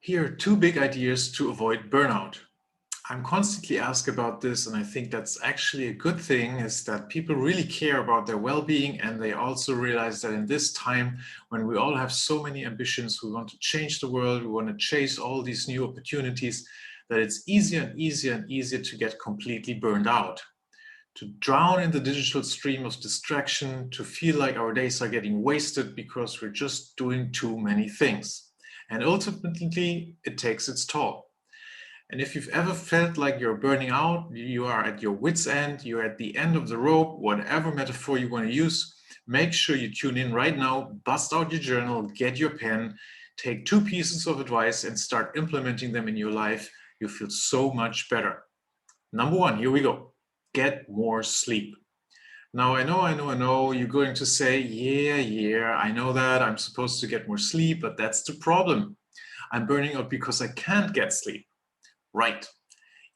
Here are two big ideas to avoid burnout. I'm constantly asked about this, and I think that's actually a good thing, is that people really care about their well-being, and they also realize that in this time when we all have so many ambitions, we want to change the world, we want to chase all these new opportunities, that it's easier and easier and easier to get completely burned out, to drown in the digital stream of distraction, to feel like our days are getting wasted because we're just doing too many things. And ultimately, it takes its toll. And if you've ever felt like you're burning out, you are at your wit's end, you're at the end of the rope, whatever metaphor you want to use, make sure you tune in right now, bust out your journal, get your pen, take 2 pieces of advice and start implementing them in your life. You feel so much better. Number 1, here we go. Get more sleep. Now, I know, you're going to say, yeah, I know that I'm supposed to get more sleep, but that's the problem. I'm burning out because I can't get sleep. Right.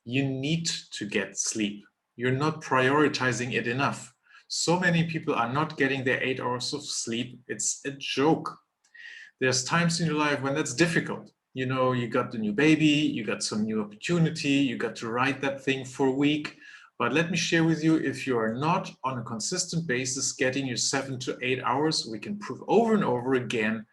You need to get sleep. You're not prioritizing it enough. So many people are not getting their 8 hours of sleep. It's a joke. There's times in your life when that's difficult. You know, you got the new baby, you got some new opportunity, you got to write that thing for a week. But let me share with you, if you are not on a consistent basis getting your 7 to 8 hours, we can prove over and over again,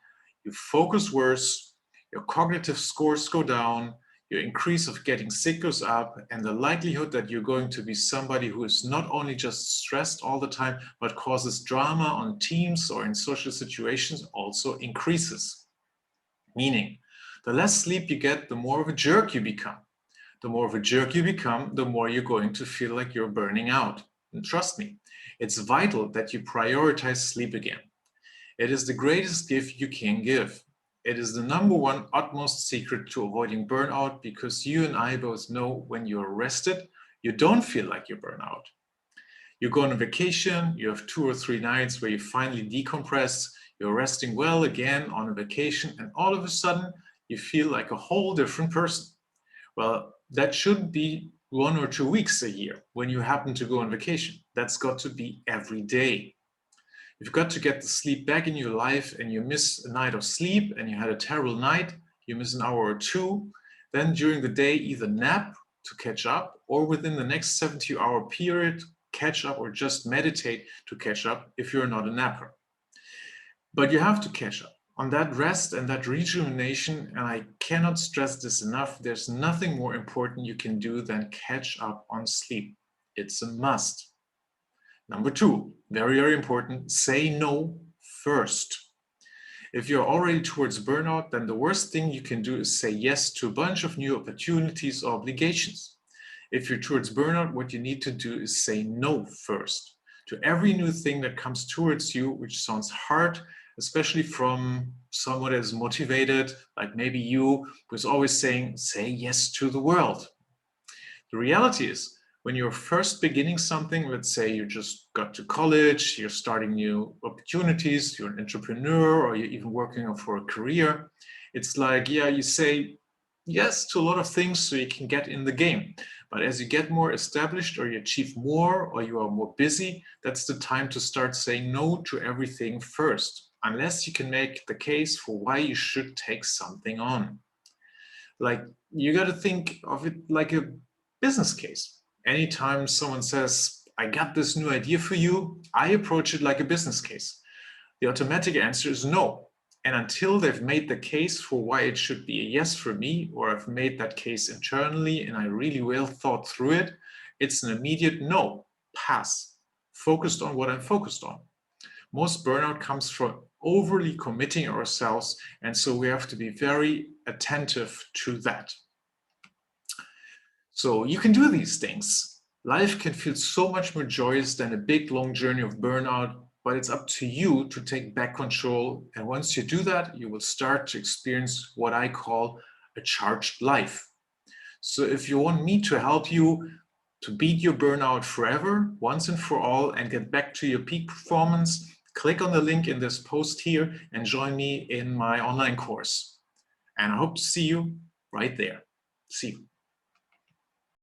you focus worse, your cognitive scores go down, your increase of getting sick goes up, and the likelihood that you're going to be somebody who is not only just stressed all the time, but causes drama on teams or in social situations also increases. Meaning, the less sleep you get, the more of a jerk you become. The more of a jerk you become, the more you're going to feel like you're burning out. And trust me, it's vital that you prioritize sleep again. It is the greatest gift you can give. It is the number 1 utmost secret to avoiding burnout, because you and I both know when you're rested, you don't feel like you burn out. You go on a vacation, you have 2 or 3 nights where you finally decompress, you're resting well again on a vacation, and all of a sudden you feel like a whole different person. Well, that shouldn't be 1 or 2 weeks a year when you happen to go on vacation. That's got to be every day. You've got to get the sleep back in your life, and you miss a night of sleep and you had a terrible night, you miss an hour or 2, then during the day either nap to catch up, or within the next 72-hour period, catch up, or just meditate to catch up if you're not a napper. But you have to catch up on that rest and that rejuvenation, and I cannot stress this enough. There's nothing more important you can do than catch up on sleep. It's a must. Number 2, very, very important, say no first. If you're already towards burnout, then the worst thing you can do is say yes to a bunch of new opportunities or obligations. If you're towards burnout, what you need to do is say no first to every new thing that comes towards you, which sounds hard, especially from someone that is motivated, like maybe you, who's always saying, say yes to the world. The reality is, when you're first beginning something, let's say you just got to college, you're starting new opportunities, you're an entrepreneur, or you're even working for a career, it's like, yeah, you say yes to a lot of things so you can get in the game. But as you get more established, or you achieve more, or you are more busy, that's the time to start saying no to everything first, unless you can make the case for why you should take something on. Like, you got to think of it like a business case. Anytime someone says, I got this new idea for you, I approach it like a business case. The automatic answer is no. And until they've made the case for why it should be a yes for me, or I've made that case internally and I really well thought through it, it's an immediate no, pass, focused on what I'm focused on. Most burnout comes from overly committing ourselves, and so we have to be very attentive to that. So you can do these things. Life can feel so much more joyous than a big, long journey of burnout, but it's up to you to take back control. And once you do that, you will start to experience what I call a charged life. So if you want me to help you to beat your burnout forever, once and for all, and get back to your peak performance, click on the link in this post here and join me in my online course. And I hope to see you right there. See you.